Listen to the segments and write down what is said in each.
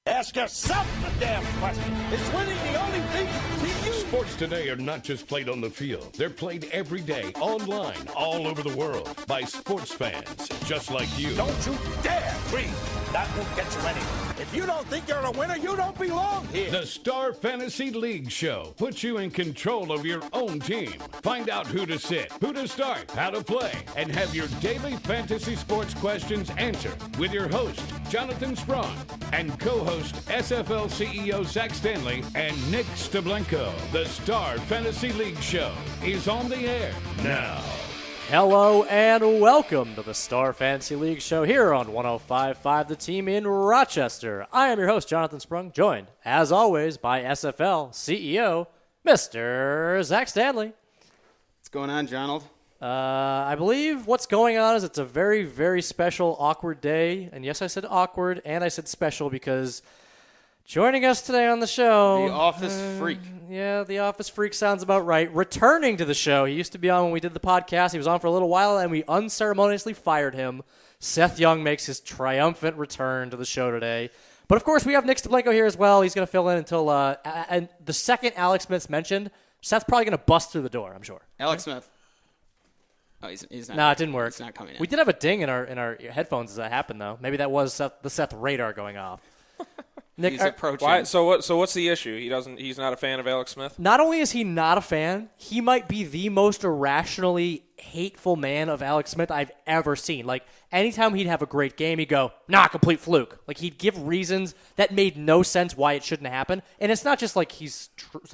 Ask yourself the damn question. Is winning the only thing to you? Sports today are not just played on the field. They're played every day, online, all over the world, by sports fans just like you. Don't you dare breathe. That won't get you anywhere. If you don't think you're a winner, you don't belong here. The Star Fantasy League Show puts you in control of your own team. Find out who to sit, who to start, how to play, and have your daily fantasy sports questions answered with your host, Jonathan Sprung, and co-host SFL CEO Zach Stanley and Nick Steblenko. The Star Fantasy League Show is on the air now. Hello and welcome to the Star Fantasy League Show here on 105.5 The Team in Rochester. I am your host, Jonathan Sprung, joined, as always, by SFL CEO, Mr. Zach Stanley. What's going on, Jonald? I believe what's going on is it's a very, very special, awkward day. And yes, I said awkward, and I said special because joining us today on the show... The Office Freak. Yeah, the Office Freak sounds about right. Returning to the show. He used to be on when we did the podcast. He was on for a little while, and we unceremoniously fired him. Seth Young makes his triumphant return to the show today. But, of course, we have Nick Steblenko here as well. He's going to fill in until... and the second Alex Smith's mentioned, Seth's probably going to bust through the door, I'm sure. Alex Smith. Oh, he's not. No, it didn't work. He's not coming in. We did have a ding in our headphones as that happened, though. Maybe that was the Seth radar going off. Nick, he's approaching. Why, so what's the issue? He's not a fan of Alex Smith? Not only is he not a fan, he might be the most irrationally hateful man of Alex Smith I've ever seen. Like, anytime he'd have a great game, he'd go, complete fluke. Like, he'd give reasons that made no sense why it shouldn't happen. And it's not just like he's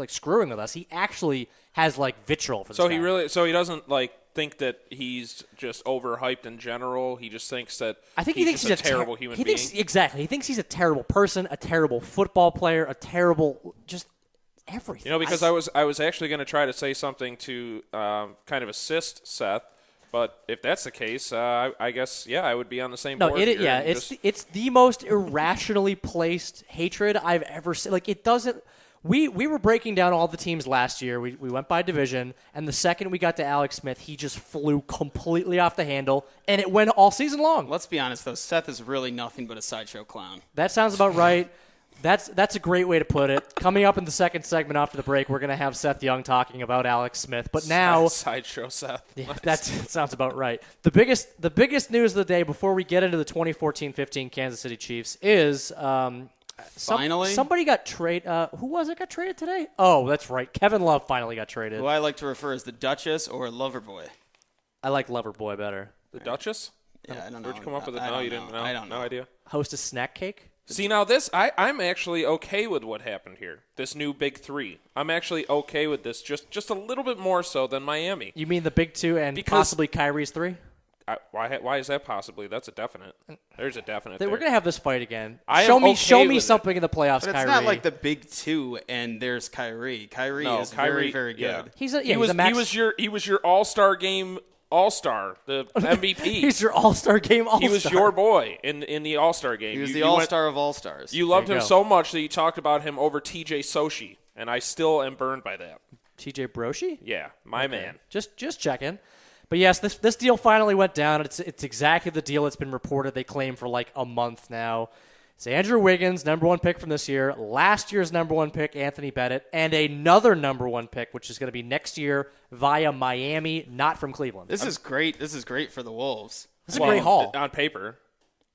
screwing with us. He actually has, like, vitriol for this guy. So he doesn't, like, think that he's just overhyped in general. He just thinks that he thinks he's a terrible human being. Exactly. He thinks he's a terrible person, a terrible football player, a terrible just everything. You know, because I was actually going to try to say something to kind of assist Seth, but if that's the case, I guess I would be on the same board. It's the most irrationally placed hatred I've ever seen. Like, it doesn't. We were breaking down all the teams last year. We went by division, and the second we got to Alex Smith, he just flew completely off the handle, and it went all season long. Let's be honest, though. Seth is really nothing but a sideshow clown. That sounds about right. That's a great way to put it. Coming up in the second segment after the break, we're going to have Seth Young talking about Alex Smith. But now, sideshow Seth. Yeah, that sounds about right. The biggest news of the day before we get into the 2014-15 Kansas City Chiefs is finally somebody got traded. Who was it got traded today? Oh, that's right. Kevin Love finally got traded. Who I like to refer as the Duchess or Loverboy. I like Loverboy better. The Duchess? Yeah, I don't know. Where'd you come up with it? No, you didn't know. I don't know. No idea. Host a snack cake? See, now this, I'm actually okay with what happened here. This new Big Three. I'm actually okay with this just a little bit more so than Miami. You mean the Big Two and possibly Kyrie's three? Why is that possibly? That's a definite. There's a definite. We're going to have this fight again. Show me something in the playoffs, but Kyrie. It's not like the Big Two and there's Kyrie. Kyrie is very, very good. Yeah. He was your All-Star game All-Star, the MVP. He's your All-Star game All-Star. He was your boy in the All-Star game. He was the All-Star of All-Stars. You loved him so much that you talked about him over TJ Soshi, and I still am burned by that. TJ Broshi? Yeah, my man. Just checking. But yes, this deal finally went down. It's exactly the deal that's been reported. They claim for like a month now. It's Andrew Wiggins, number one pick from this year, last year's number one pick, Anthony Bennett, and another number one pick, which is going to be next year via Miami, not from Cleveland. This is great. This is great for the Wolves. It's a great haul. On paper.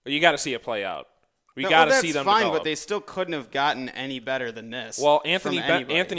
But you got to see it play out. We got to see them fine, develop. But they still couldn't have gotten any better than this. Well, Anthony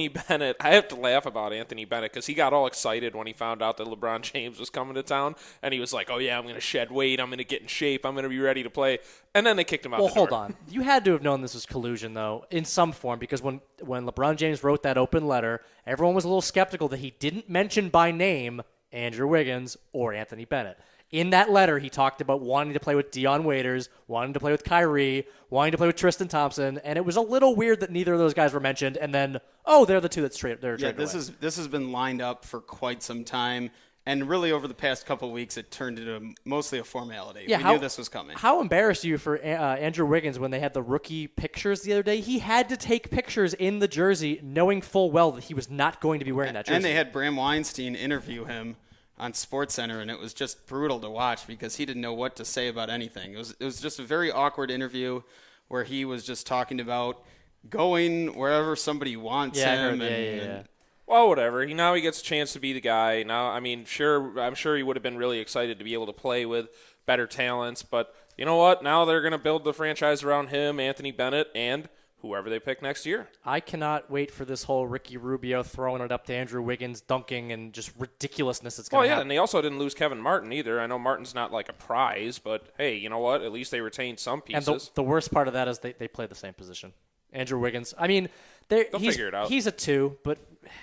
Bennett, I have to laugh about Anthony Bennett because he got all excited when he found out that LeBron James was coming to town, and he was like, oh, yeah, I'm going to shed weight, I'm going to get in shape, I'm going to be ready to play, and then they kicked him out the door. Well, hold on. You had to have known this was collusion, though, in some form, because when LeBron James wrote that open letter, everyone was a little skeptical that he didn't mention by name Andrew Wiggins or Anthony Bennett. In that letter, he talked about wanting to play with Dion Waiters, wanting to play with Kyrie, wanting to play with Tristan Thompson, and it was a little weird that neither of those guys were mentioned. And then, they're the two that's traded. Yeah, this has been lined up for quite some time, and really over the past couple of weeks, it turned into mostly a formality. Yeah, we knew this was coming. How embarrassed are you for Andrew Wiggins when they had the rookie pictures the other day? He had to take pictures in the jersey, knowing full well that he was not going to be wearing that jersey. And they had Bram Weinstein interview him on SportsCenter, and it was just brutal to watch because he didn't know what to say about anything. It was just a very awkward interview where he was just talking about going wherever somebody wants him. Yeah. Well, whatever. Now he gets a chance to be the guy. Now, I mean, I'm sure he would have been really excited to be able to play with better talents. But you know what? Now they're going to build the franchise around him, Anthony Bennett, and whoever they pick next year. I cannot wait for this whole Ricky Rubio throwing it up to Andrew Wiggins, dunking, and just ridiculousness that's going to happen. And they also didn't lose Kevin Martin either. I know Martin's not like a prize, but hey, you know what? At least they retained some pieces. And the worst part of that is they play the same position. Andrew Wiggins. I mean, they'll figure it out. He's a 2, but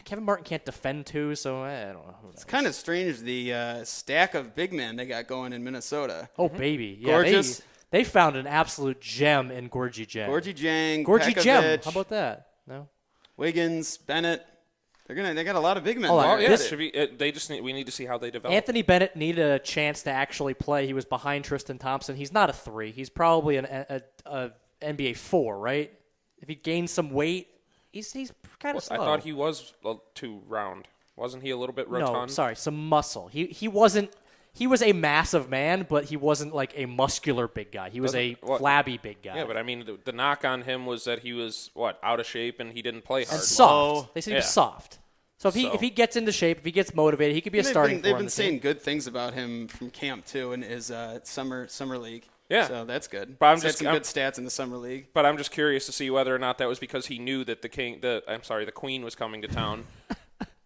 Kevin Martin can't defend 2, so I don't know. It's kind of strange, the stack of big men they got going in Minnesota. Oh, baby. Yeah, Gorgeous. They found an absolute gem in Gorgie Jang. Gorgie Jang, Gorgie Gem. Pekovic, How about that? No. Wiggins, Bennett. They got a lot of big men. Oh, there. Yeah, we need to see how they develop. Anthony Bennett needed a chance to actually play. He was behind Tristan Thompson. He's not a 3. He's probably an NBA 4, right? If he gains some weight, he's kind of slow. I thought he was 2 round. Wasn't he a little bit rotund? No, sorry, some muscle. He wasn't. He was a massive man, but he wasn't like a muscular big guy. He was a flabby big guy. Yeah, but I mean, the knock on him was that he was out of shape and he didn't play hard. And soft. They said he was soft. So if he gets into shape, if he gets motivated, he could be a starting. They've been saying good things about him from camp too in his summer league. Yeah, so that's good. But He's had some good stats in the summer league. But I'm just curious to see whether or not that was because he knew that the Queen was coming to town.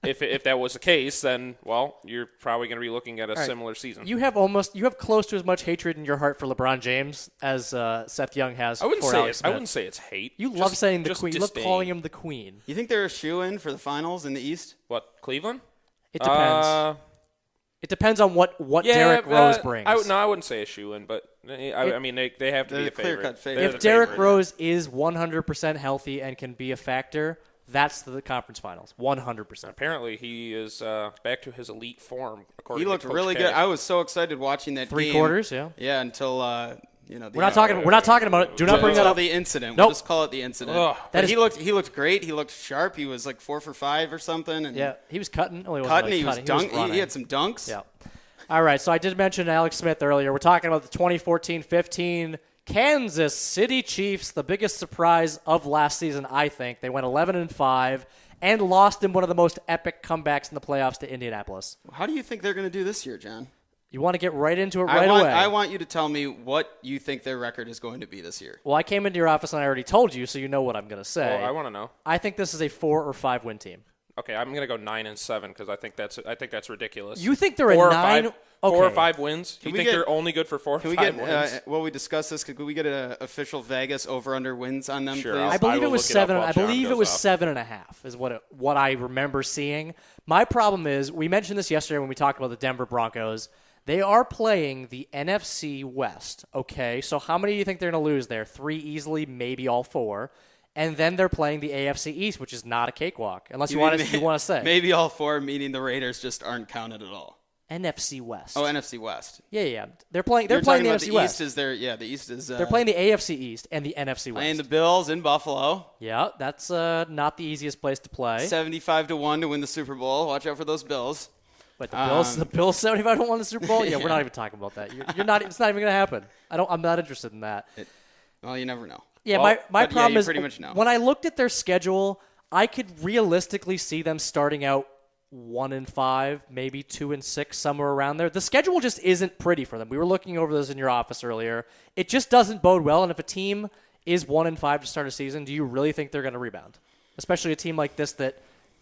If that was the case, then you're probably going to be looking at a similar season. You have close to as much hatred in your heart for LeBron James as Seth Young has. I wouldn't say it's hate. You love saying the Queen. You love calling him the Queen. You think they're a shoe-in for the finals in the East? What, Cleveland? It depends. It depends on what Derrick Rose brings. I wouldn't say a shoe-in, but I mean they have to be a clear-cut favorite. If Derrick Rose is 100% healthy and can be a factor, that's the conference finals, 100%. Apparently, he is back to his elite form. He looked really good. I was so excited watching that Three game. quarters, yeah. Yeah, until we're not talking about it. Do not bring that up. The incident. Nope. We'll just call it the incident. He looked great. He looked sharp. He was like 4 for 5 or something. And yeah, he was cutting. He was dunking. He had some dunks. Yeah. All right, so I did mention Alex Smith earlier. We're talking about the 2014-15 Kansas City Chiefs, the biggest surprise of last season, I think. They went 11-5 and lost in one of the most epic comebacks in the playoffs to Indianapolis. How do you think they're going to do this year, John? You want to get right into it away? I want you to tell me what you think their record is going to be this year. Well, I came into your office and I already told you, so you know what I'm going to say. Well, I want to know. I think this is a 4 or 5 win team. Okay, I'm going to go 9-7 because I think that's ridiculous. You think they're a 9? Okay. 4 or 5 wins? Do you think they're only good for 4 or 5 wins? Well, we discussed this. Could we get an official Vegas over/under wins on them, sure, please? I believe it was 7. I believe it was 7.5 is what I remember seeing. My problem is we mentioned this yesterday when we talked about the Denver Broncos. They are playing the NFC West. Okay, so how many do you think they're going to lose there? 3 easily, maybe all 4. And then they're playing the AFC East, which is not a cakewalk, unless you want to say. Maybe all 4, meaning the Raiders just aren't counted at all. NFC West. Oh, NFC West. Yeah. They're playing the NFC West. The East is they're playing the AFC East and the NFC West. Playing the Bills in Buffalo. Yeah, that's not the easiest place to play. 75-1 to win the Super Bowl. Watch out for those Bills. But the Bills 75 to 1 the Super Bowl? Yeah, we're not even talking about that. You're not. It's not even going to happen. I'm not interested in that. Well, you never know. Yeah, my problem is pretty much know. When I looked at their schedule, I could realistically see them starting out 1-5, maybe 2-6, somewhere around there. The schedule just isn't pretty for them. We were looking over this in your office earlier. It just doesn't bode well. And if a team is 1-5 to start a season, do you really think they're going to rebound? Especially a team like this that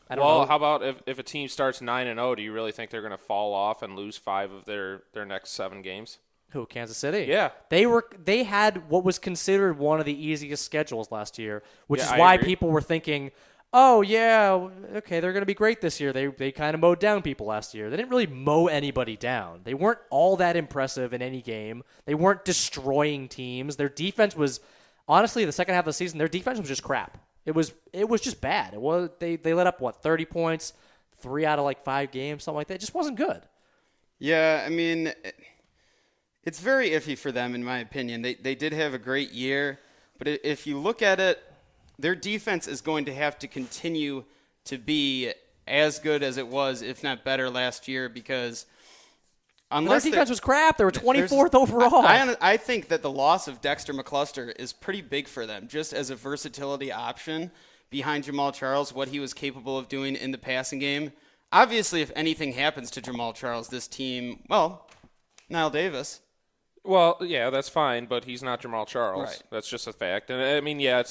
I don't know. Well, how about if a team starts 9-0? Do you really think they're going to fall off and lose 5 of their next 7 games? Who, Kansas City? Yeah. They had what was considered one of the easiest schedules last year, which is why people were thinking, oh, yeah, okay, they're going to be great this year. They kind of mowed down people last year. They didn't really mow anybody down. They weren't all that impressive in any game. They weren't destroying teams. Their defense was, honestly, the second half of the season, their defense was just crap. It was just bad. They let up, 30 points, 3 out of 5 games, something like that. It just wasn't good. Yeah, I mean, it's very iffy for them, in my opinion. They did have a great year, but if you look at it, their defense is going to have to continue to be as good as it was, if not better, last year, because Their defense was crap. They were 24th overall. I think that the loss of Dexter McCluster is pretty big for them, just as a versatility option behind Jamal Charles, what he was capable of doing in the passing game. Obviously, if anything happens to Jamal Charles, this team, well, Niall Davis. Well, yeah, that's fine, but he's not Jamal Charles. Right. That's just a fact. And I mean, yeah,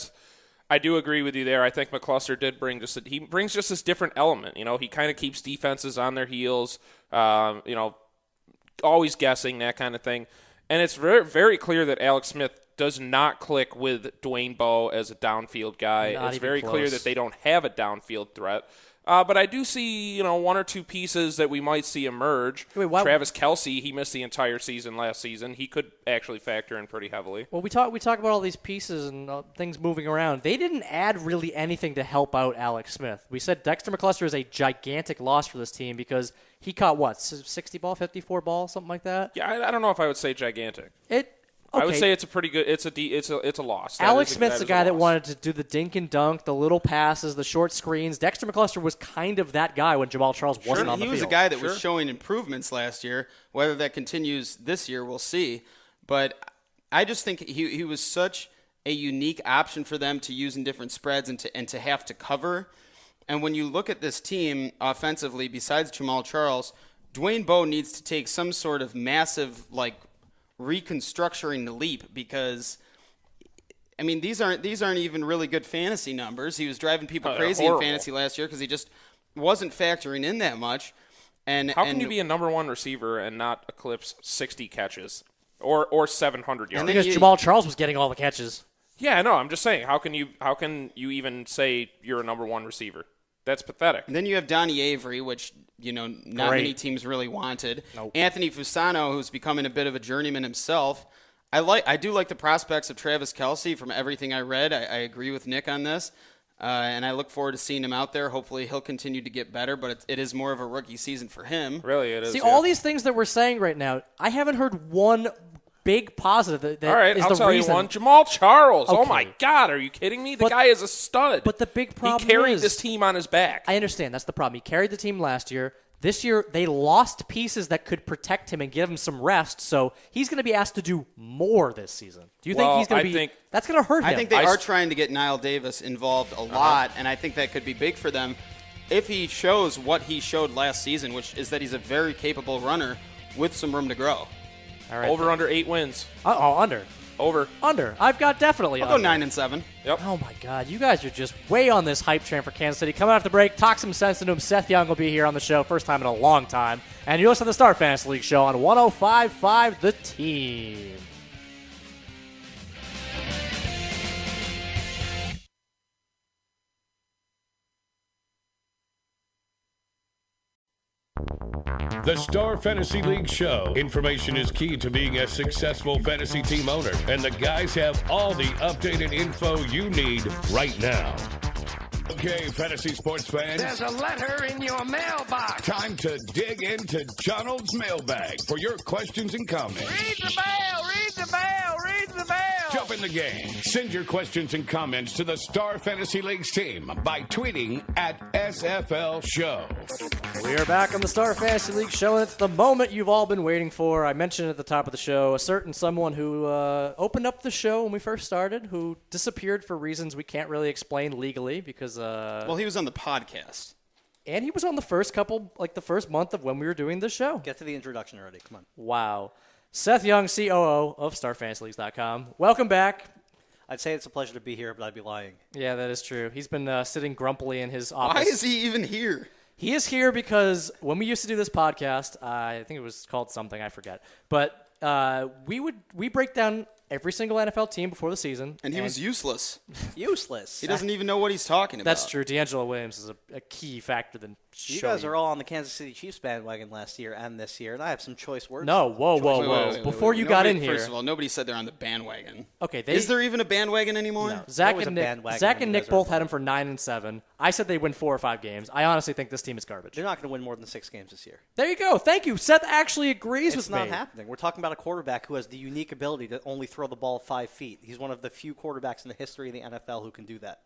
I do agree with you there. I think McCluster did he brings just this different element. You know, he kind of keeps defenses on their heels. Always guessing, that kind of thing. And it's very, very clear that Alex Smith does not click with Dwayne Bowe as a downfield guy. It's very clear that they don't have a downfield threat. But I do see, one or two pieces that we might see emerge. Travis Kelce, he missed the entire season last season. He could actually factor in pretty heavily. Well, we talk about all these pieces and things moving around. They didn't add really anything to help out Alex Smith. We said Dexter McCluster is a gigantic loss for this team because he caught, 60 ball, 54 ball, something like that? Yeah, I don't know if I would say gigantic. Okay. I would say it's a pretty good. It's a loss. Alex Smith's the guy that wanted to do the dink and dunk, the little passes, the short screens. Dexter McCluster was kind of that guy when Jamal Charles wasn't on the field. He was a guy that was showing improvements last year. Whether that continues this year, we'll see. But I just think he was such a unique option for them to use in different spreads and to have to cover. And when you look at this team offensively, besides Jamal Charles, Dwayne Bowe needs to take some sort of massive reconstructing the leap, because I mean these aren't even really good fantasy numbers. He was driving people crazy in fantasy last year because he just wasn't factoring in that much. And how can you be a number one receiver and not eclipse 60 catches or 700 yards? Because Jamal Charles was getting all the catches. Yeah, no, I'm just saying, how can you even say you're a number one receiver? That's pathetic. And then you have Donnie Avery, which not many teams really wanted. Nope. Anthony Fusano, who's becoming a bit of a journeyman himself. I do like the prospects of Travis Kelce. From everything I read, I agree with Nick on this, and I look forward to seeing him out there. Hopefully, he'll continue to get better, but it is more of a rookie season for him. Really, it is. See, all these things that we're saying right now, I haven't heard one big positive. All right, I'll tell you one. Jamal Charles. Okay. Oh, my God. Are you kidding me? The guy is a stud. But the big problem he carried this team on his back. I understand. That's the problem. He carried the team last year. This year, they lost pieces that could protect him and give him some rest, so he's going to be asked to do more this season. Do you think he's going to be – that's going to hurt him? I think they are trying to get Niall Davis involved a lot, and I think that could be big for them if he shows what he showed last season, which is that he's a very capable runner with some room to grow. All right, over under 8 wins. Under. Over. Under. I've got definitely I'll under. go 9-7. Yep. Oh, my God. You guys are just way on this hype train for Kansas City. Coming after the break, talk some sense into him. Seth Young will be here on the show. First time in a long time. And you listen to the Star Fantasy League show on 105.5 The Team. The Star Fantasy League show. Information is key to being a successful fantasy team owner, and the guys have all the updated info you need right now. Okay, fantasy sports fans. There's a letter in your mailbox. Time to dig into Donald's mailbag for your questions and comments. Read the mail, read the mail, read the mail. Jump in the game. Send your questions and comments to the Star Fantasy League's team by tweeting at SFL Show. We are back on the Star Fantasy League show, and it's the moment you've all been waiting for. I mentioned at the top of the show a certain someone who opened up the show when we first started, who disappeared for reasons we can't really explain legally because... well, he was on the podcast. And he was on the first month of when we were doing the show. Get to the introduction already. Come on. Wow. Seth Young, COO of StarFantasyLeagues.com. Welcome back. I'd say it's a pleasure to be here, but I'd be lying. Yeah, that is true. He's been sitting grumpily in his office. Why is he even here? He is here because when we used to do this podcast, I think it was called something, I forget. But we break down every single NFL team before the season. And he was useless. Useless. He doesn't even know what he's talking about. That's true. D'Angelo Williams is a key factor. You guys are all on the Kansas City Chiefs bandwagon last year and this year, and I have some choice words. No, whoa. Before you got in here. First of all, nobody said they're on the bandwagon. Okay, is there even a bandwagon anymore? No. Zach and Nick both had him for 9-7. I said they win 4 or 5 games. I honestly think this team is garbage. They're not going to win more than 6 games this year. There you go. Thank you. Seth actually agrees with me. It's not happening. We're talking about a quarterback who has the unique ability to only throw the ball 5 feet. He's one of the few quarterbacks in the history of the NFL who can do that.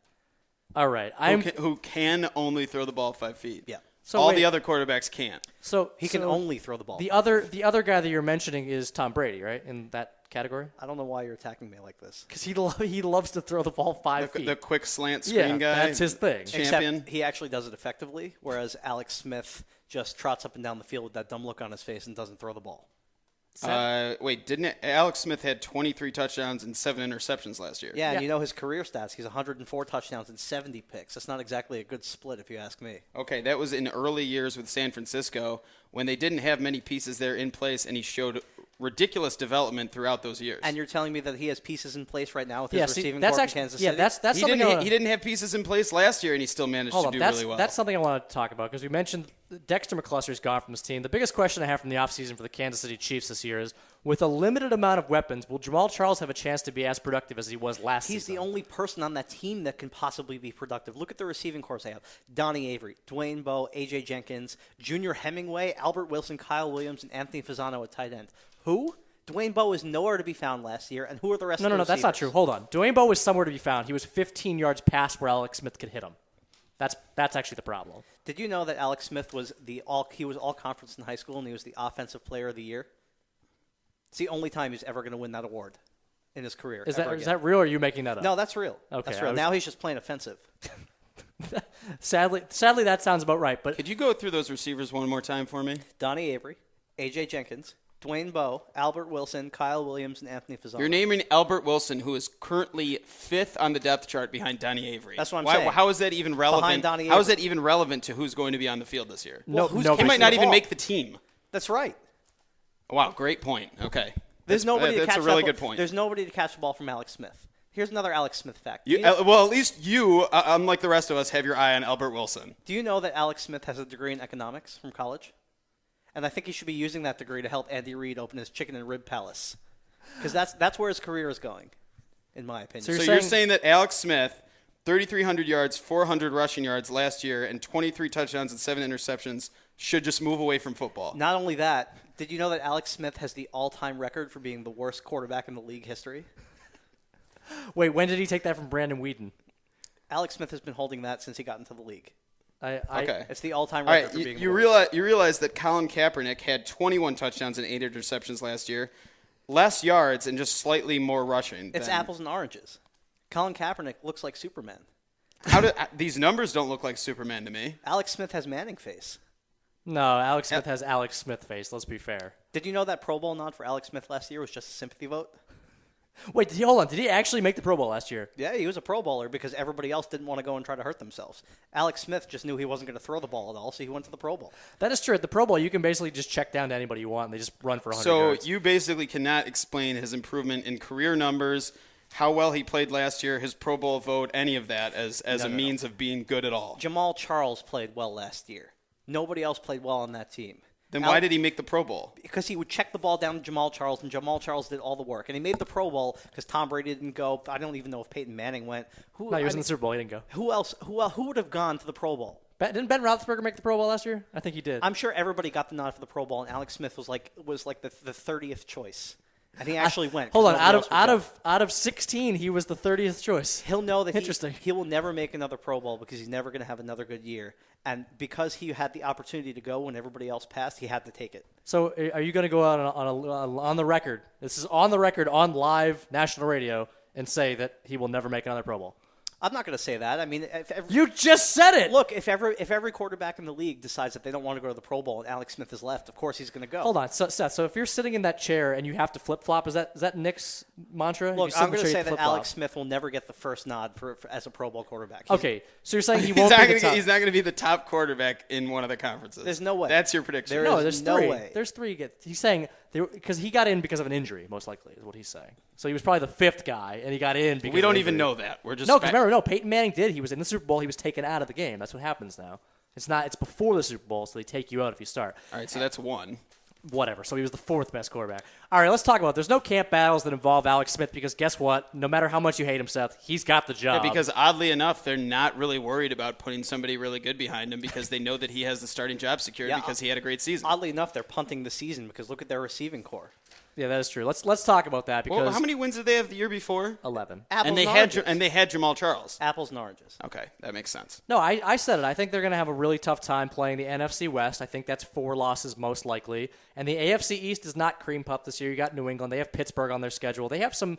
All right. Who can only throw the ball 5 feet. Yeah. So All wait, the other quarterbacks can't. So He can only throw the ball. The other guy that you're mentioning is Tom Brady, right? In that category? I don't know why you're attacking me like this. Because he loves to throw the ball 5 feet. The quick slant screen guy. That's his thing. Champion. Except he actually does it effectively, whereas Alex Smith just trots up and down the field with that dumb look on his face and doesn't throw the ball. Didn't Alex Smith had 23 touchdowns and 7 interceptions last year? Yeah, and you know his career stats. He's 104 touchdowns and 70 picks. That's not exactly a good split, if you ask me. Okay, that was in early years with San Francisco when they didn't have many pieces there in place, and he showed ridiculous development throughout those years. And you're telling me that he has pieces in place right now with his receiving that's corps in actually, Kansas yeah, City? that's he something. didn't have pieces in place last year, and he still managed to do really well. That's something I want to talk about because we mentioned Dexter McCluster's gone from this team. The biggest question I have from the offseason for the Kansas City Chiefs this year is, with a limited amount of weapons, will Jamal Charles have a chance to be as productive as he was last season? He's the only person on that team that can possibly be productive. Look at the receiving corps they have. Donnie Avery, Dwayne Bowe, A.J. Jenkins, Junior Hemingway, Albert Wilson, Kyle Williams, and Anthony Fasano at tight end. Who? Dwayne Bowe is nowhere to be found last year, and who are the rest of the No, receivers? that's not true. Hold on. Dwayne Bowe was somewhere to be found. He was 15 yards past where Alex Smith could hit him. That's actually the problem. Did you know that Alex Smith was all conference in high school, and he was the offensive player of the year? It's the only time he's ever going to win that award in his career. Is that real, or are you making that up? No, that's real. Okay, That's real. Now he's just playing offensive. Sadly, that sounds about right. But Could you go through those receivers one more time for me? Donnie Avery, A.J. Jenkins, Dwayne Bowe, Albert Wilson, Kyle Williams, and Anthony Fasano. You're naming Albert Wilson, who is currently 5th on the depth chart behind Donnie Avery. That's what I'm saying. How is that even relevant? Behind Donnie How is Avery. that even relevant to who's going to be on the field this year? no, He might not even make the team. That's right. Wow, great point. Okay. There's nobody to That's catch a really that good ball. point. There's nobody to catch the ball from Alex Smith. Here's another Alex Smith fact. Well, at least you, unlike the rest of us, have your eye on Albert Wilson. Do you know that Alex Smith has a degree in economics from college? And I think he should be using that degree to help Andy Reid open his chicken and rib palace. Because that's where his career is going, in my opinion. So You're saying that Alex Smith, 3,300 yards, 400 rushing yards last year, and 23 touchdowns and 7 interceptions should just move away from football. Not only that, did you know that Alex Smith has the all-time record for being the worst quarterback in the league history? wait, when did he take that from Brandon Whedon? Alex Smith has been holding that since he got into the league. Okay. It's the all-time All record right, for being you the worst. realize that Colin Kaepernick had 21 touchdowns and 8 interceptions last year, less yards and just slightly more rushing. It's apples and oranges. Colin Kaepernick looks like Superman. These numbers don't look like Superman to me. Alex Smith has Manning face. No, Alex Smith has Alex Smith face. Let's be fair. Did you know that Pro Bowl nod for Alex Smith last year was just a sympathy vote? Wait, hold on. Did he actually make the Pro Bowl last year? Yeah, he was a Pro Bowler because everybody else didn't want to go and try to hurt themselves. Alex Smith just knew he wasn't going to throw the ball at all, so he went to the Pro Bowl. That is true. At the Pro Bowl, you can basically just check down to anybody you want, and they just run for 100 So yards. you basically cannot explain his improvement in career numbers, how well he played last year, his Pro Bowl vote, any of that as a means of being good at all. Jamal Charles played well last year. Nobody else played well on that team. Then why did he make the Pro Bowl? Because he would check the ball down to Jamal Charles, and Jamal Charles did all the work. And he made the Pro Bowl because Tom Brady didn't go. I don't even know if Peyton Manning went. No, he was in the Super Bowl. He didn't go. Who else? Who would have gone to the Pro Bowl? Didn't Ben Roethlisberger make the Pro Bowl last year? I think he did. I'm sure everybody got the nod for the Pro Bowl, and Alex Smith was like the 30th choice, and he actually went. Hold on, out of 16, he was the 30th choice. He'll know that Interesting. he will never make another Pro Bowl because he's never going to have another good year. And because he had the opportunity to go when everybody else passed, he had to take it. So are you going to go out on the record? This is on the record on live national radio and say that he will never make another Pro Bowl. I'm not going to say that. I mean, You just said it. look, if every quarterback in the league decides that they don't want to go to the Pro Bowl and Alex Smith is left, of course he's going to go. Hold on, Seth. So if you're sitting in that chair and you have to flip flop, is that Nick's mantra? Look, You sit in I'm the going to chair, say you that flip-flop. Alex Smith will never get the first nod for as a Pro Bowl quarterback. Okay, so you're saying he He's won't not be gonna the top. he's not going to be the top quarterback in one of the conferences. There's no way. That's your prediction. There No, is there's no three. way. There's three. He's saying because he got in because of an injury, most likely, is what he's saying. So he was probably the fifth guy, and he got in because We don't of even injury. know that. We're just Because remember, Peyton Manning did. He was in the Super Bowl. He was taken out of the game. That's what happens now. It's before the Super Bowl, so they take you out if you start. All right, so that's one. Whatever. So he was the fourth best quarterback. All right, let's talk about it. There's no camp battles that involve Alex Smith because guess what? No matter how much you hate him, Seth, he's got the job. Yeah, because oddly enough, they're not really worried about putting somebody really good behind him because they know that he has the starting job secured because he had a great season. Oddly enough, they're punting the season because look at their receiving core. Yeah, that is true. Let's talk about that because Well, how many wins did they have the year before? 11. Apples And they oranges. had Jamal Charles. Apples and oranges. Okay, that makes sense. No, I said it. I think they're going to have a really tough time playing the NFC West. I think that's 4 losses most likely. And the AFC East is not cream puff this year. You got New England. They have Pittsburgh on their schedule. They have some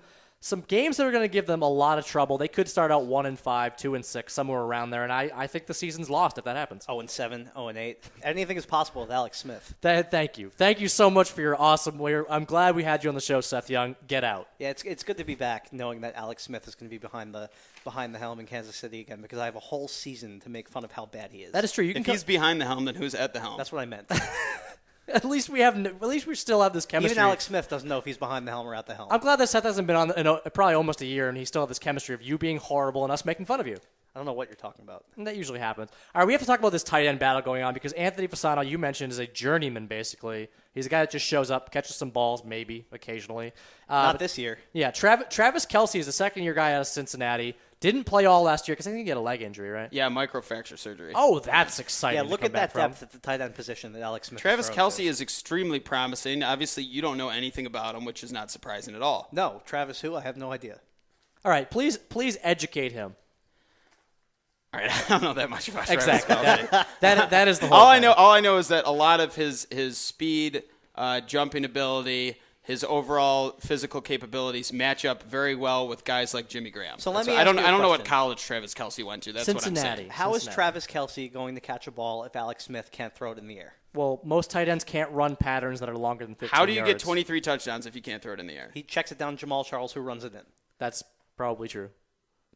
games that are going to give them a lot of trouble. They could start out 1-5, 2-6, somewhere around there. And I think the season's lost if that happens. 0-7, 0-8. Anything is possible with Alex Smith. Thank you. Thank you so much for your awesome. I'm glad we had you on the show, Seth Young. Get out. Yeah, it's good to be back, knowing that Alex Smith is going to be behind the helm in Kansas City again, because I have a whole season to make fun of how bad he is. That is true. If he's behind the helm, then who's at the helm? That's what I meant. At least we still have this chemistry. Even Alex Smith doesn't know if he's behind the helm or at the helm. I'm glad that Seth hasn't been on in probably almost a year, and he still have this chemistry of you being horrible and us making fun of you. I don't know what you're talking about. And that usually happens. All right, we have to talk about this tight end battle going on because Anthony Fasano, you mentioned, is a journeyman, basically. He's a guy that just shows up, catches some balls, maybe, occasionally. Not this year. Yeah, Travis Kelce is a second-year guy out of Cincinnati. Didn't play all last year because I think he had a leg injury, right? Yeah, microfracture surgery. Oh, that's exciting. Yeah, to look come at back that depth from. at the tight end position that Alex Smith Travis is throwing Kelce to. is extremely promising. Obviously, you don't know anything about him, which is not surprising at all. No, Travis who? I have no idea. All right, please educate him. All right, I don't know that much about Exactly. Travis Kelce. that is the whole All thing. I know is that a lot of his speed, jumping ability, his overall physical capabilities match up very well with guys like Jimmy Graham. So let me I ask don't you a know what question. college Travis Kelce went to. That's what I'm Cincinnati. saying. How is Cincinnati. Travis Kelce going to catch a ball if Alex Smith can't throw it in the air? Well, most tight ends can't run patterns that are longer than 15 How do you yards. get 23 touchdowns if you can't throw it in the air? He checks it down to Jamal Charles, who runs it in. That's probably true.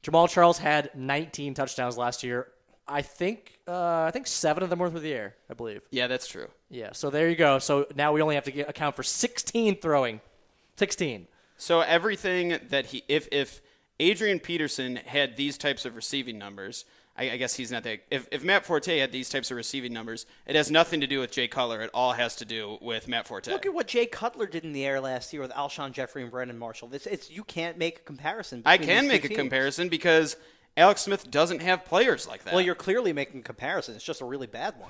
Jamal Charles had 19 touchdowns last year. I think 7 of them were through the air, I believe. Yeah, that's true. Yeah, so there you go. So now we only have to account for 16 throwing. 16. So everything that if Adrian Peterson had these types of receiving numbers, I guess he's not that. If Matt Forte had these types of receiving numbers, it has nothing to do with Jay Cutler. It all has to do with Matt Forte. Look at what Jay Cutler did in the air last year with Alshon Jeffrey and Brandon Marshall. You can't make a comparison. I between can these make two a teams. comparison because Alex Smith doesn't have players like that. Well, you're clearly making a comparison. It's just a really bad one.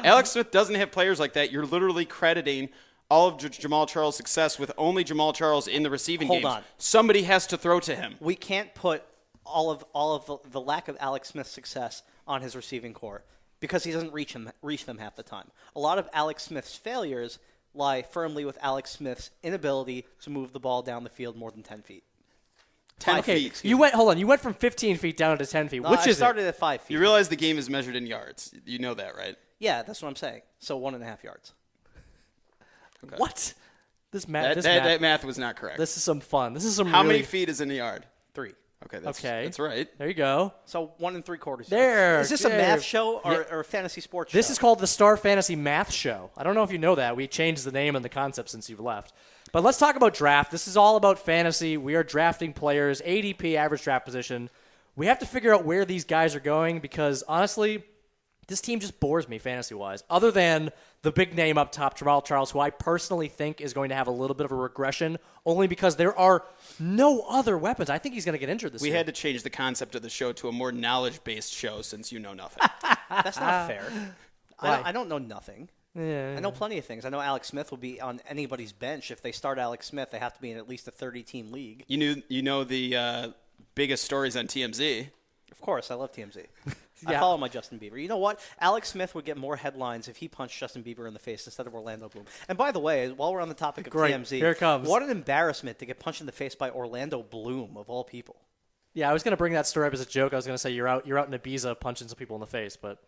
Alex Smith doesn't have players like that. You're literally crediting all of Jamal Charles' success with only Jamal Charles in the receiving Hold games. on. Somebody has to throw to him. We can't put all of the lack of Alex Smith's success on his receiving core because he doesn't reach them half the time. A lot of Alex Smith's failures lie firmly with Alex Smith's inability to move the ball down the field more than 10 feet. 10 Okay, feet. you went from 15 feet down to 10 feet. No, Which I is started at 5 feet. You realize the game is measured in yards. You know that, right? Yeah, that's what I'm saying. So 1.5 yards. Okay. What? This That math was not correct. This is some fun. This is some How really, many feet is in a yard? 3. Okay, that's right. There you go. So 1 3/4 yards. There, Is this a there. math show or, Yeah. or a fantasy sports This show? is called the Star Fantasy Math Show. I don't know if you know that. We changed the name and the concept since you've left. But let's talk about draft. This is all about fantasy. We are drafting players, ADP, average draft position. We have to figure out where these guys are going because, honestly, this team just bores me fantasy-wise. Other than the big name up top, Jamal Charles, who I personally think is going to have a little bit of a regression, only because there are no other weapons. I think he's going to get injured this We year. had to change the concept of the show to a more knowledge-based show since you know nothing. That's not fair. Why? I don't know nothing. Yeah. I know plenty of things. I know Alex Smith will be on anybody's bench. If they start Alex Smith, they have to be in at least a 30-team league. You know the biggest stories on TMZ. Of course, I love TMZ. Yeah. I follow my Justin Bieber. You know what? Alex Smith would get more headlines if he punched Justin Bieber in the face instead of Orlando Bloom. And by the way, while we're on the topic of Great. TMZ, Here it comes. What an embarrassment to get punched in the face by Orlando Bloom, of all people. Yeah, I was going to bring that story up as a joke. I was going to say you're out in Ibiza punching some people in the face, but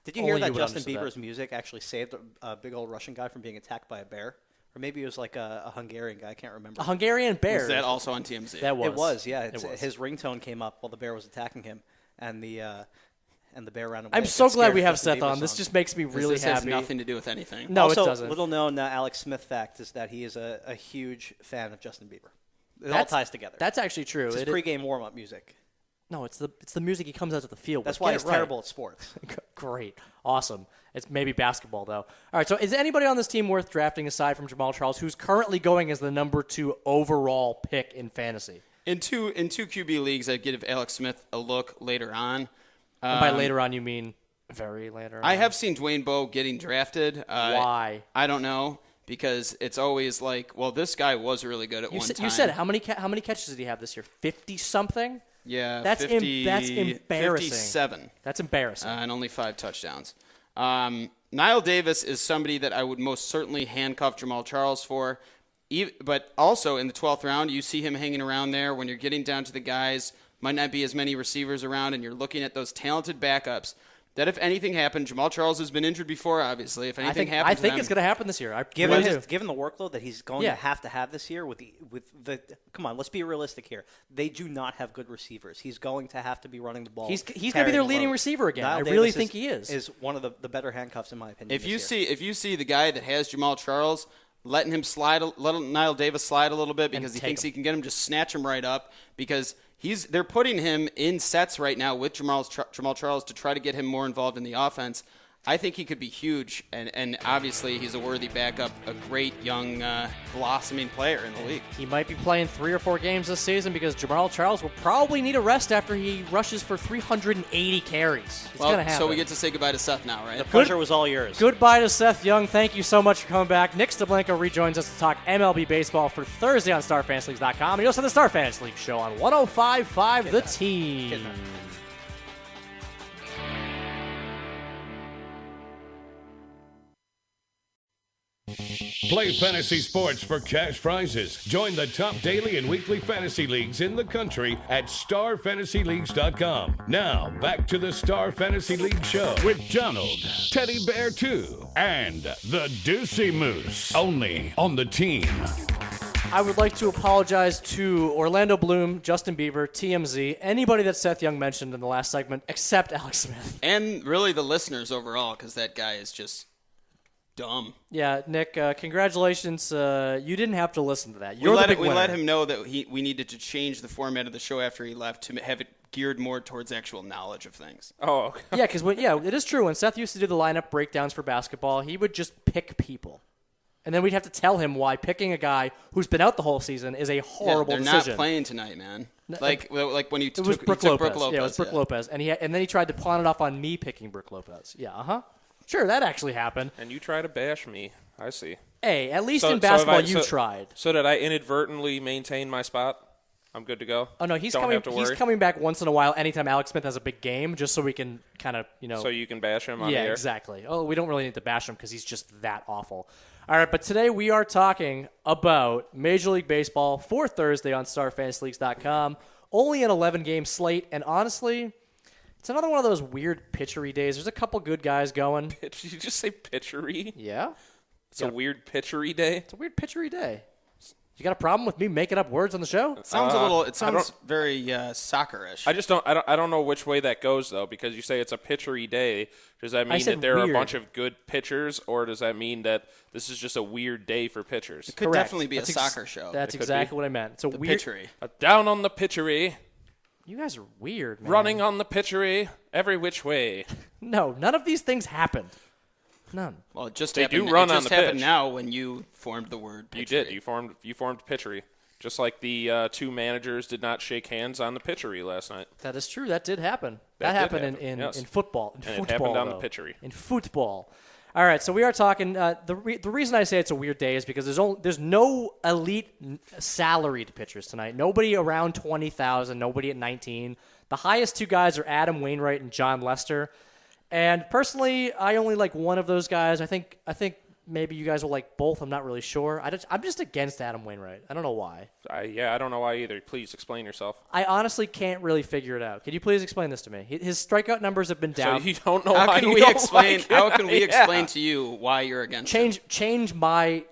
Did you hear only that would Justin understand Bieber's that. music actually saved a big old Russian guy from being attacked by a bear? Or maybe it was like a Hungarian guy. I can't remember. A Hungarian bear. Was that also on TMZ? That was. It was, yeah. It was. His ringtone came up while the bear was attacking him, and the bear ran away. I'm It so glad scared we have Justin Seth on. Bieber This song. just makes me really this has happy. nothing to do with anything. No, also, it doesn't. little known Alex Smith fact is that he is a huge fan of Justin Bieber. It all That's- ties together. That's actually true. It's his It- pregame warm-up music. no, it's the music he comes out to the field. That's with. why Get he's it right. terrible at sports. Great. Awesome. It's maybe basketball, though. All right, so is anybody on this team worth drafting aside from Jamal Charles, who's currently going as the number 2 overall pick in fantasy? In two QB leagues, I'd give Alex Smith a look later on. And by later on, you mean very later on? I have seen Dwayne Bowe getting drafted. Why? I don't know. because it's always like, well, this guy was really good at one time. You said it. How many catches did he have this year? 50-something? Yeah, that's 50, that's embarrassing. 57. That's embarrassing. And only 5 touchdowns. Niall Davis is somebody that I would most certainly handcuff Jamal Charles for. But also in the 12th round, you see him hanging around there when you're getting down to the guys. Might not be as many receivers around, and you're looking at those talented backups. That if anything happened, Jamal Charles has been injured before, obviously. If anything happens, I think it's going to happen this year. Given the workload that he's going to have this year, with the come on, let's be realistic here. They do not have good receivers. He's going to have to be running the ball. He's going to be their leading receiver again. Niall I Davis really think he is. Is one of the better handcuffs in my opinion. If you see the guy that has Jamal Charles, letting him slide, let Niall Davis slide a little bit because he thinks he can get him, just snatch him right up because. They're putting him in sets right now with Jamal Charles to try to get him more involved in the offense. I think he could be huge, and obviously he's a worthy backup, a great young blossoming player in the league. He might be playing 3 or 4 games this season because Jamal Charles will probably need a rest after he rushes for 380 carries. It's going to happen. So we get to say goodbye to Seth now, right? The pleasure was all yours. Goodbye to Seth Young. Thank you so much for coming back. Nick Steblenko rejoins us to talk MLB baseball for Thursday on StarFantasyLeagues.com. And you also have the Star Fantasy League show on 105.5 The Team. Play fantasy sports for cash prizes. Join the top daily and weekly fantasy leagues in the country at StarFantasyLeagues.com. Now, back to the Star Fantasy League show with Donald, Teddy Bear 2, and the Deucey Moose. Only on the Team. I would like to apologize to Orlando Bloom, Justin Bieber, TMZ, anybody that Seth Young mentioned in the last segment, except Alex Smith. And really the listeners overall, because that guy is just dumb. Yeah, Nick, congratulations. You didn't have to listen to that. We let him know that we needed to change the format of the show after he left to have it geared more towards actual knowledge of things. Oh, okay. Yeah, because it is true. When Seth used to do the lineup breakdowns for basketball, he would just pick people. And then we'd have to tell him why picking a guy who's been out the whole season is a horrible decision. They're not playing tonight, man. Like when you took Brook Lopez. Lopez. Yeah, it was Brook Lopez. And then he tried to pawn it off on me picking Brook Lopez. Yeah, Sure, that actually happened. And you try to bash me. I see. Hey, at least in basketball you tried. So did I inadvertently maintain my spot? I'm good to go? Oh, no, he's coming back once in a while anytime Alex Smith has a big game, just so we can kind of, So you can bash him on the air? Yeah, exactly. Oh, we don't really need to bash him because he's just that awful. All right, but today we are talking about Major League Baseball for Thursday on StarFantasyLeagues.com. Only an 11-game slate, and honestly, it's another one of those weird pitchery days. There's a couple good guys going. Did you just say pitchery? Yeah. It's a weird pitchery day? It's a weird pitchery day. You got a problem with me making up words on the show? It sounds very soccer-ish. I don't know which way that goes though, because you say it's a pitchery day. Does that mean that there are a bunch of good pitchers, or does that mean that this is just a weird day for pitchers? It could definitely be a soccer show. That's exactly what I meant. It's a weird pitchery. Down on the pitchery. You guys are weird, man. Running on the pitchery every which way. No, none of these things happened. None. Well, it just they happened. do run it on just the happened pitch. now when you formed the word pitchery. You did. You formed pitchery. Just like the two managers did not shake hands on the pitchery last night. That is true. That did happen. That happened did happen, yes. in football. And it happened on the pitchery. In football. All right, so we are talking. The reason I say it's a weird day is because there's no elite salaried pitchers tonight. Nobody around 20,000. Nobody at 19. The highest two guys are Adam Wainwright and John Lester. And personally, I only like one of those guys. I think maybe you guys will like both. I'm not really sure. I'm just against Adam Wainwright. I don't know why. I don't know why either. Please explain yourself. I honestly can't really figure it out. Could you please explain this to me? His strikeout numbers have been down. So you don't know how why can you we don't explain? like How can we explain to you why you're against him? Change my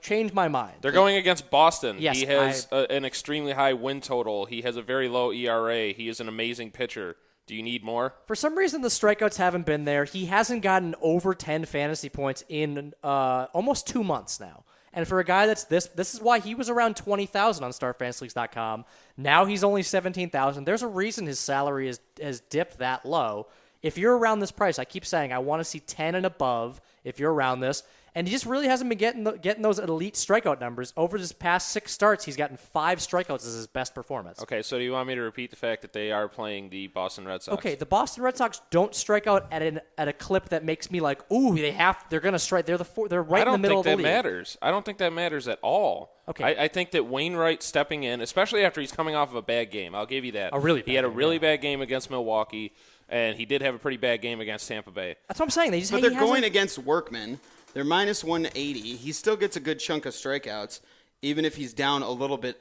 mind. They're going against Boston. Yes, he has an extremely high win total. He has a very low ERA. He is an amazing pitcher. Do you need more? For some reason, the strikeouts haven't been there. He hasn't gotten over 10 fantasy points in almost 2 months now. And for a guy that's this is why he was around 20,000 on StarFantasyLeagues.com. Now he's only 17,000. There's a reason his salary has dipped that low. If you're around this price, I keep saying I want to see 10 and above if you're around this. And he just really hasn't been getting those elite strikeout numbers. Over his past 6 starts, he's gotten 5 strikeouts as his best performance. Okay, so do you want me to repeat the fact that they are playing the Boston Red Sox? Okay, the Boston Red Sox don't strike out at a clip that makes me like, ooh, they're going to strike. They're right in the middle of the league. I don't think that matters at all. Okay. I think that Wainwright stepping in, especially after he's coming off of a bad game, I'll give you that. He had a really bad game against Milwaukee, and he did have a pretty bad game against Tampa Bay. That's what I'm saying. But they're going against Workman. They're minus 180. He still gets a good chunk of strikeouts, even if he's down a little bit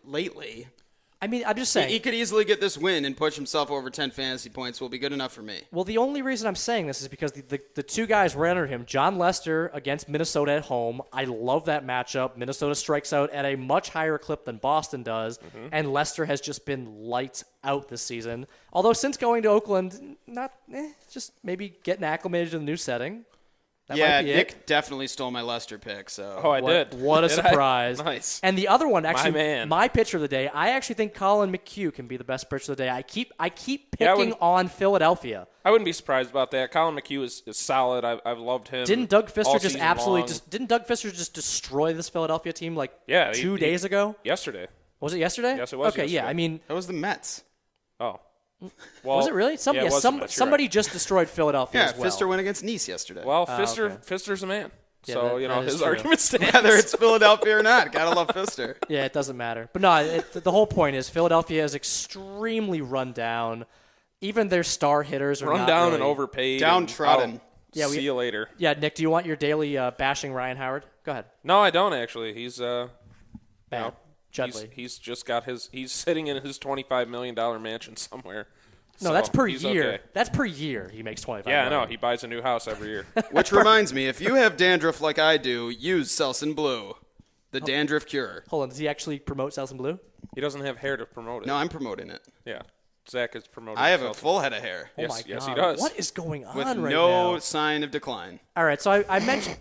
lately. I mean, I'm just saying. He could easily get this win and push himself over 10 fantasy points. Will be good enough for me. Well, the only reason I'm saying this is because the 2 guys right under him, John Lester against Minnesota at home. I love that matchup. Minnesota strikes out at a much higher clip than Boston does, and Lester has just been lights out this season. Although since going to Oakland, just maybe getting acclimated to the new setting. That Nick definitely stole my Lester pick. So I did. What a surprise! Nice. And the other one, actually, my pitcher of the day. I actually think Colin McHugh can be the best pitcher of the day. I keep picking on Philadelphia. I wouldn't be surprised about that. Colin McHugh is solid. I've loved him. Didn't Doug Fister Didn't Doug Fister just destroy this Philadelphia team 2 days ago? Yesterday. Was it yesterday? Yes, it was. Okay, yesterday. yeah. I mean, that was the Mets. Oh. Well, was it really? Somebody just destroyed Philadelphia as well. Fister went against Nice yesterday. Well, Fister's a man. Yeah, so, his true. argument stands. Whether it's Philadelphia or not, gotta love Fister. Yeah, it doesn't matter. But no, the whole point is Philadelphia is extremely run down. Even their star hitters are run not down really and overpaid. Downtrodden. See you later. Yeah, Nick, do you want your daily bashing Ryan Howard? Go ahead. No, I don't actually. He's bad. Chudley. He's just got he's sitting in his $25 million mansion somewhere. No, so that's per year. Okay. That's per year. He makes $25 Yeah, million. I know. He buys a new house every year. Which reminds me, if you have dandruff like I do, use Selsun Blue, the dandruff cure. Hold on, does he actually promote Selsun Blue? He doesn't have hair to promote it. No, I'm promoting it. Yeah. Zach is promoting I have a Selsun. full head of hair. Oh Yes, my God. yes, he does. What is going on With right no now? sign of decline. All right, so I mentioned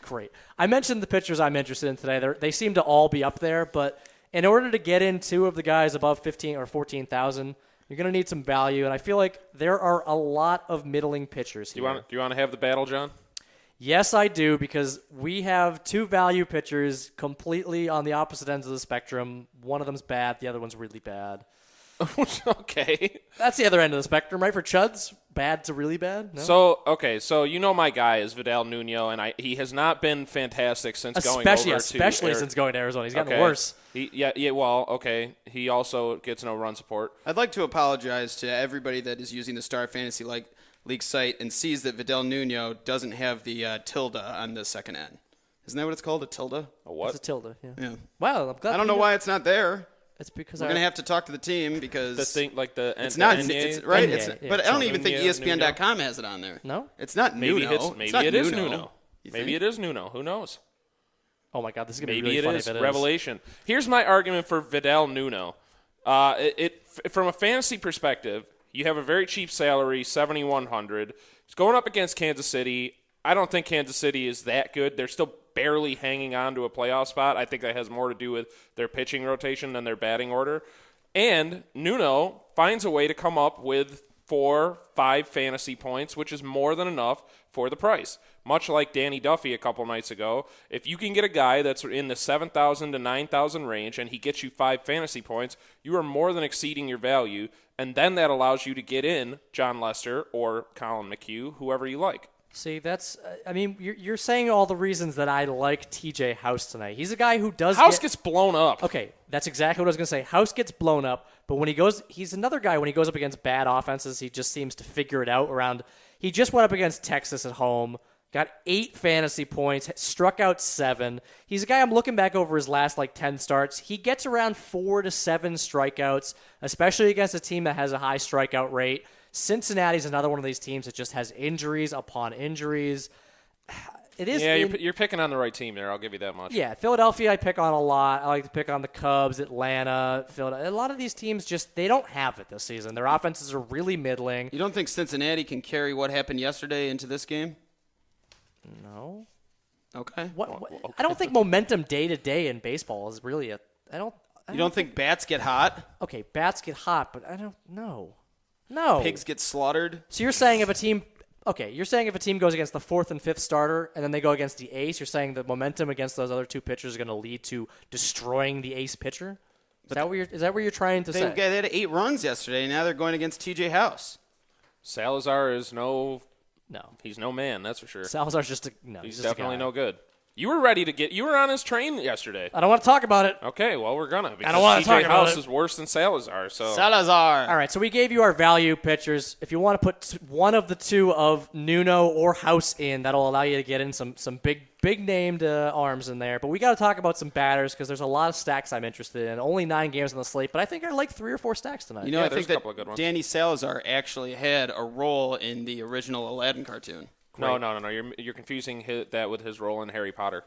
great. I mentioned the pitchers I'm interested in today. They seem to all be up there, but in order to get in 2 of the guys above 15 or 14,000, you're going to need some value, and I feel like there are a lot of middling pitchers here. Do you want to have the battle, John? Yes, I do, because we have 2 value pitchers completely on the opposite ends of the spectrum. One of them's bad, the other one's really bad. Okay. That's the other end of the spectrum, right? For Chuds, bad to really bad? No? So my guy is Vidal Nuno, and he has not been fantastic since going over to Especially since going to Arizona. He's gotten worse. He also gets no run support. I'd like to apologize to everybody that is using the Star Fantasy League site and sees that Vidal Nuno doesn't have the tilde on the second N. Isn't that what it's called, a tilde? A what? It's a tilde, yeah. Yeah. Well, I'm glad I don't know why it's not there. It's because We're going to have to talk to the team because The thing, like the it's not, the NA? it's, right? NA, It's, yeah, but I don't even think Nuno. ESPN.com has it on there. No? It's not Maybe Nuno. it is Nuno. Nuno. You Maybe think? it is Nuno. Who knows? Oh, my God, this is going to be Maybe really funny it is. if it is. Revelation. Here's my argument for Vidal Nuno. From a fantasy perspective, you have a very cheap salary, $7,100. He's going up against Kansas City. I don't think Kansas City is that good. They're still barely hanging on to a playoff spot. I think that has more to do with their pitching rotation than their batting order. And Nuno finds a way to come up with 4-5 fantasy points, which is more than enough for the price. Much like Danny Duffy a couple nights ago, if you can get a guy that's in the 7,000 to 9,000 range and he gets you 5 fantasy points, you are more than exceeding your value, and then that allows you to get in John Lester or Colin McHugh, whoever you like. See, that's you're saying all the reasons that I like TJ House tonight. He's a guy who does gets blown up. Okay, that's exactly what I was going to say. House gets blown up, but he's another guy when he goes up against bad offenses, he just seems to figure it out around. He just went up against Texas at home, got 8 fantasy points, struck out 7. He's a guy I'm looking back over his last 10 starts. He gets around 4 to 7 strikeouts, especially against a team that has a high strikeout rate. Cincinnati's another one of these teams that just has injuries upon injuries. It is. Yeah, you're picking on the right team there. I'll give you that much. Yeah, Philadelphia I pick on a lot. I like to pick on the Cubs, Atlanta, Philadelphia. A lot of these teams they don't have it this season. Their offenses are really middling. You don't think Cincinnati can carry what happened yesterday into this game? No. Okay. What? I don't think momentum day to day in baseball is really a. You don't think bats get hot? Okay, bats get hot, but I don't know. No. Pigs get slaughtered? So you're saying if a team okay, you're saying if a team goes against the 4th and 5th starter and then they go against the ace, you're saying the momentum against those other 2 pitchers is going to lead to destroying the ace pitcher? Is that what you're trying to say? They had 8 runs yesterday, and now they're going against TJ House. Salazar is he's no man, that's for sure. Salazar's he's He's just a definitely guy. no good. You were on his train yesterday. I don't want to talk about it. Okay, well, we're gonna. I don't want to talk TJ about House it. is worse than Salazar, so. Salazar. All right, so we gave you our value pitchers. If you want to put one of the 2 of Nuno or House in, that'll allow you to get in some big named arms in there. But we got to talk about some batters because there's a lot of stacks I'm interested in. Only 9 games on the slate, but I think I like 3 or 4 stacks tonight. You know, Yeah, I think there's a couple of good that ones. Danny Salazar actually had a role in the original Aladdin cartoon. No. You're confusing that with his role in Harry Potter.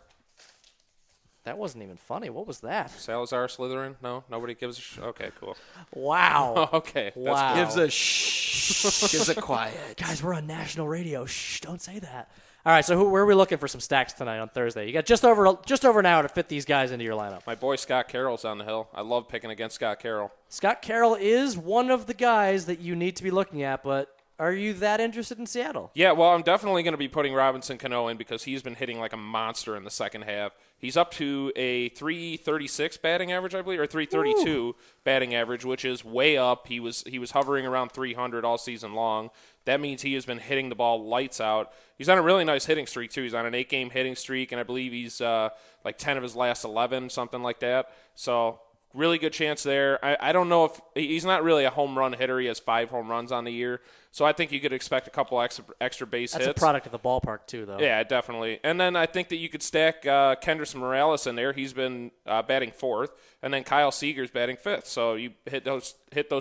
That wasn't even funny. What was that? Salazar Slytherin? No, nobody gives a Okay, cool. Wow. Okay, that's Wow. cool. Gives a shh. Gives a quiet. Guys, we're on national radio. Shh, don't say that. All right, so where are we looking for some stacks tonight on Thursday? You got just over an hour to fit these guys into your lineup. My boy Scott Carroll's on the hill. I love picking against Scott Carroll. Scott Carroll is one of the guys that you need to be looking at, but are you that interested in Seattle? Yeah, well, I'm definitely going to be putting Robinson Cano in because he's been hitting like a monster in the second half. He's up to a 336 batting average, I believe, or 332 batting average, which is way up. He was hovering around 300 all season long. That means he has been hitting the ball lights out. He's on a really nice hitting streak, too. He's on an 8-game hitting streak, and I believe he's like 10 of his last 11, something like that. So really good chance there. I don't know if – he's not really a home run hitter. He has 5 home runs on the year. So I think you could expect a couple extra base hits. That's a product of the ballpark, too, though. Yeah, definitely. And then I think that you could stack Kendrys Morales in there. He's been batting 4th. And then Kyle Seager's batting 5th. So you hit those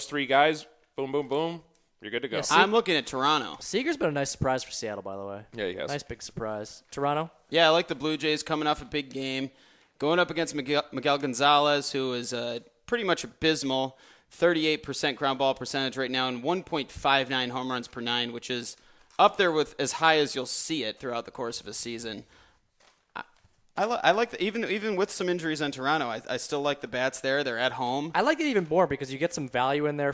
3 guys, boom, boom, boom, you're good to go. Yeah, I'm looking at Toronto. Seager's been a nice surprise for Seattle, by the way. Yeah, he has. Nice big surprise. Toronto? Yeah, I like the Blue Jays coming off a big game. Going up against Miguel Gonzalez, who is pretty much abysmal. 38% ground ball percentage right now and 1.59 home runs per 9, which is up there with as high as you'll see it throughout the course of a season. I like even with some injuries on Toronto, I still like the bats there. They're at home. I like it even more because you get some value in there.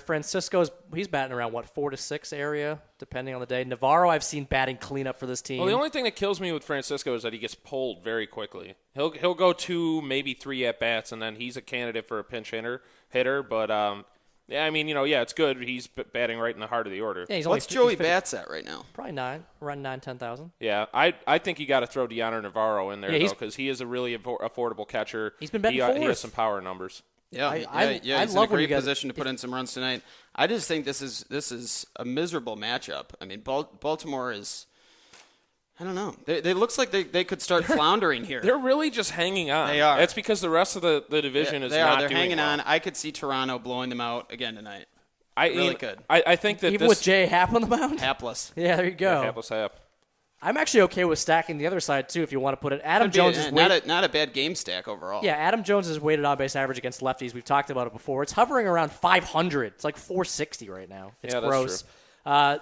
He's batting around, 4 to 6 area, depending on the day. Navarro, I've seen batting cleanup for this team. Well, the only thing that kills me with Francisco is that he gets pulled very quickly. He'll go 2, maybe 3 at-bats, and then he's a candidate for a pinch hitter. But, yeah, I mean, it's good. He's batting right in the heart of the order. Yeah, What's Joey Bats at right now? Probably 9, around 10,000. Yeah, I think you got to throw Deanna Navarro in there, Yeah, though, because he is a really affordable catcher. He's been batting He 4th. has some power numbers. Yeah, I he's love in a when you great guys- position to put in some runs tonight. I just think this is a miserable matchup. I mean, Baltimore is. I don't know. They looks like they could start floundering here. They're really just hanging on. They are. It's because the rest of the division is they not They're doing hanging well. on. I could see Toronto blowing them out again tonight. Could. I think that Even with Jay Happ on the mound? Hapless. Yeah, there you go. Hapless Hap. I'm actually okay with stacking the other side, too, if you want to put it. Adam Jones is not a bad game stack overall. Yeah, Adam Jones' weighted on-base average against lefties. We've talked about it before. It's hovering around 500. It's like 460 right now. It's Yeah, that's gross. true.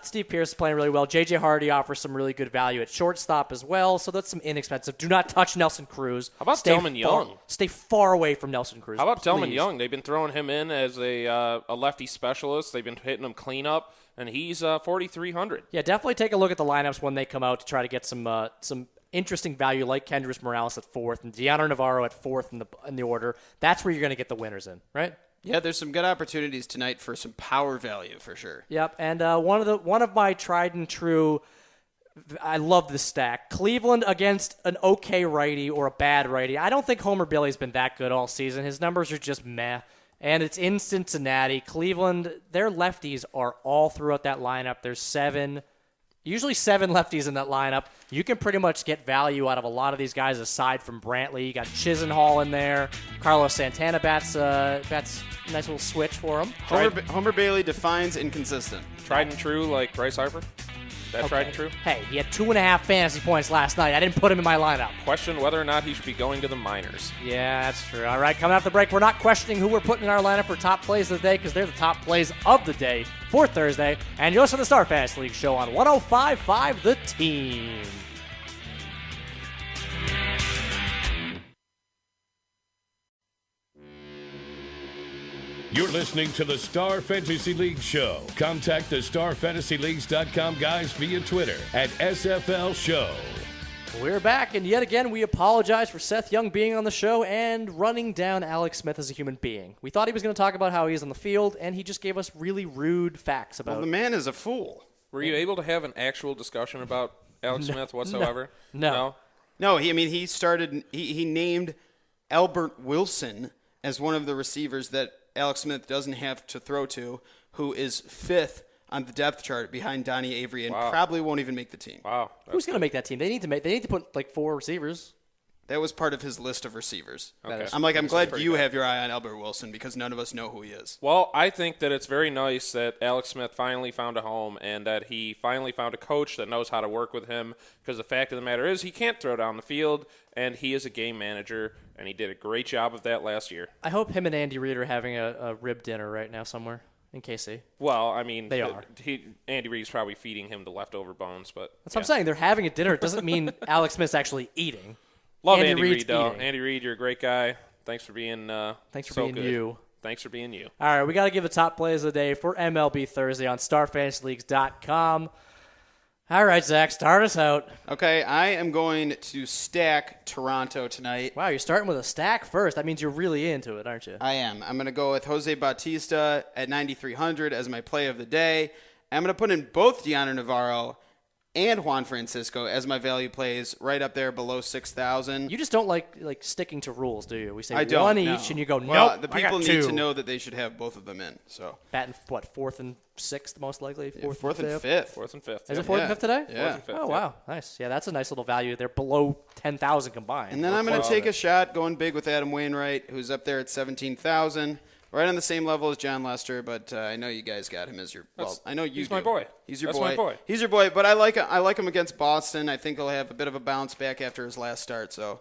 Steve Pearce is playing really well. J.J. Hardy offers some really good value at shortstop as well, so that's some inexpensive. Do not touch Nelson Cruz. How about Delman Young? Stay far away from Nelson Cruz. How about Delman please. Young? They've been throwing him in as a lefty specialist. They've been hitting him clean up, and he's 4,300. Yeah, definitely take a look at the lineups when they come out to try to get some interesting value like Kendrys Morales at 4th and Deanna Navarro at 4th in the order. That's where you're going to get the winners in, right? Yeah, there's some good opportunities tonight for some power value for sure. Yep, and one of my tried and true, I love this stack. Cleveland against an okay righty or a bad righty. I don't think Homer Bailey's been that good all season. His numbers are just meh, and it's in Cincinnati. Cleveland, their lefties are all throughout that lineup. There's usually 7 lefties in that lineup. You can pretty much get value out of a lot of these guys aside from Brantley. You got Chisenhall in there. Carlos Santana bats a nice little switch for him. Homer Bailey defines inconsistent. Tried and true like Bryce Harper? That tried and true? Hey, he had 2.5 fantasy points last night. I didn't put him in my lineup. Question whether or not he should be going to the minors. Yeah, that's true. All right, coming off the break, we're not questioning who we're putting in our lineup for top plays of the day because they're the top plays of the day for Thursday. And you're listening to the Star Fantasy League show on 105.5 The Team. You're listening to the Star Fantasy League Show. Contact the StarFantasyLeagues.com guys via Twitter at SFL Show. We're back, and yet again, we apologize for Seth Young being on the show and running down Alex Smith as a human being. We thought he was going to talk about how he's on the field, and he just gave us really rude facts about. Well, the man is a fool. Were you able to have an actual discussion about Alex Smith whatsoever? No. No, he named Albert Wilson as one of the receivers that Alex Smith doesn't have to throw to, who is 5th on the depth chart behind Donnie Avery and probably won't even make the team. Wow. Who's going to make that team? They need to put like 4 receivers. That was part of his list of receivers. Okay. I'm glad you have your eye on Albert Wilson because none of us know who he is. Well, I think that it's very nice that Alex Smith finally found a home and that he finally found a coach that knows how to work with him, because the fact of the matter is he can't throw down the field, and he is a game manager, and he did a great job of that last year. I hope him and Andy Reid are having a rib dinner right now somewhere in KC. Well, I mean, they are. Andy Reid's probably feeding him the leftover bones, but that's what I'm saying. They're having a dinner. It doesn't mean Alex Smith's actually eating. Love Andy Reid, though. Andy Reid, you're a great guy. Thanks for being being you. Thanks for being you. All right, we got to give the top plays of the day for MLB Thursday on StarFantasyLeagues.com. All right, Zach, start us out. Okay, I am going to stack Toronto tonight. Wow, you're starting with a stack first. That means you're really into it, aren't you? I am. I'm going to go with Jose Bautista at 9,300 as my play of the day. I'm going to put in both Deanna Navarro and Juan Francisco as my value plays right up there below 6,000. You just don't like sticking to rules, do you? We say I don't, one no. each, and you go, well, nope, the I got people need two. to know that they should have both of them in. So batting, what, 4th and 6th most likely? Fourth and fifth. 4th and 5th. Is it 4th and 5th today? Yeah. 4th and 5th, Oh, wow. Nice. Yeah, that's a nice little value. They're below 10,000 combined. And then I'm going to take a shot going big with Adam Wainwright, who's up there at 17,000. Right on the same level as John Lester, but I know you guys got him as your. Well, I know you. He's do. my boy. He's your That's boy. my boy. He's your boy. But I like him against Boston. I think he'll have a bit of a bounce back after his last start. So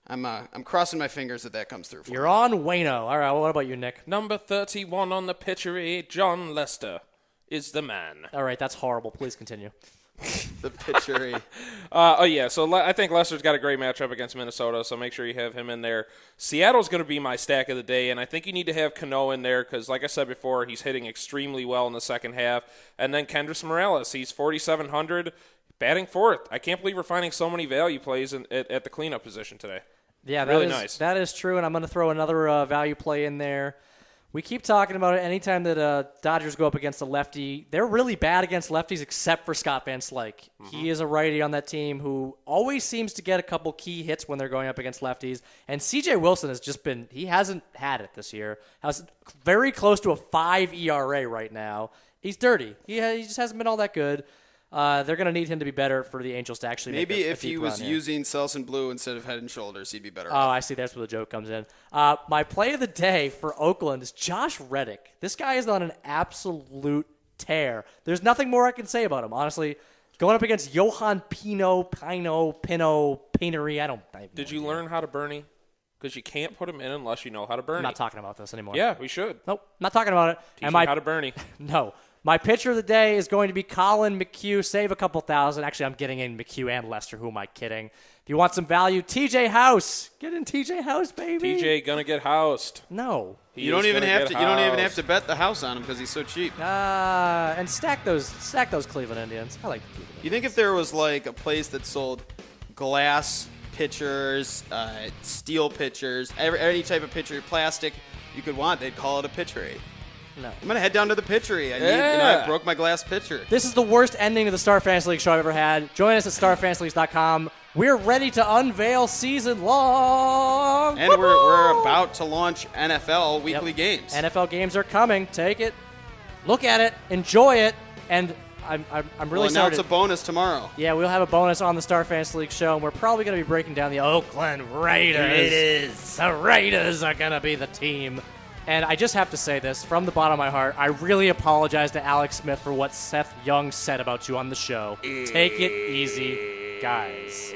I'm crossing my fingers that comes through. You're on Wayno. All right. Well, what about you, Nick? Number 31 on the pitchery, John Lester is the man. All right. That's horrible. Please continue. The pitchery. So I think Lester's got a great matchup against Minnesota, so make sure you have him in there. Seattle's going to be my stack of the day, and I think you need to have Cano in there because, like I said before, he's hitting extremely well in the second half. And then Kendrys Morales, he's 4,700, batting 4th. I can't believe we're finding so many value plays at the cleanup position today. Yeah, really nice. That is true, and I'm going to throw another value play in there. We keep talking about it. Anytime that Dodgers go up against a lefty, they're really bad against lefties except for Scott Van Slyke. Mm-hmm. He is a righty on that team who always seems to get a couple key hits when they're going up against lefties. And C.J. Wilson has just been – he hasn't had it this year. Has very close to a 5 ERA right now. He's dirty. He just hasn't been all that good. They're going to need him to be better for the Angels to actually maybe make a if he was using Selsun Blue instead of Head and Shoulders, he'd be better. Oh, I see. That's where the joke comes in. My play of the day for Oakland is Josh Reddick. This guy is on an absolute tear. There's nothing more I can say about him, honestly. Going up against Johan Pinery, I don't. Did you learn how to Bernie? Because you can't put him in unless you know how to Bernie. I'm not talking about this anymore. Yeah, we should. Nope, not talking about it. Teach him how to Bernie. No. My pitcher of the day is going to be Colin McHugh. Save a couple thousand. Actually, I'm getting in McHugh and Lester. Who am I kidding? If you want some value, TJ House. Get in TJ House, baby. TJ gonna get housed. No. You don't even have to bet the house on him because he's so cheap. And stack those Cleveland Indians. I like the Cleveland. You think if there was like a place that sold glass pitchers, steel pitchers, any type of pitcher, plastic you could want, they'd call it a pitchery. No. I'm gonna head down to the pitchery. I broke my glass pitcher. This is the worst ending to the Star Fantasy League show I've ever had. Join us at StarFantasyLeagues.com. We're ready to unveil season long. And we're about to launch NFL weekly games. NFL games are coming. Take it, look at it, enjoy it, and I'm really we'll sorry. announce a bonus tomorrow. Yeah, we'll have a bonus on the Star Fantasy League show, and we're probably going to be breaking down the Oakland Raiders. It is. The Raiders are going to be the team. And I just have to say this from the bottom of my heart. I really apologize to Alex Smith for what Seth Young said about you on the show. Take it easy, guys.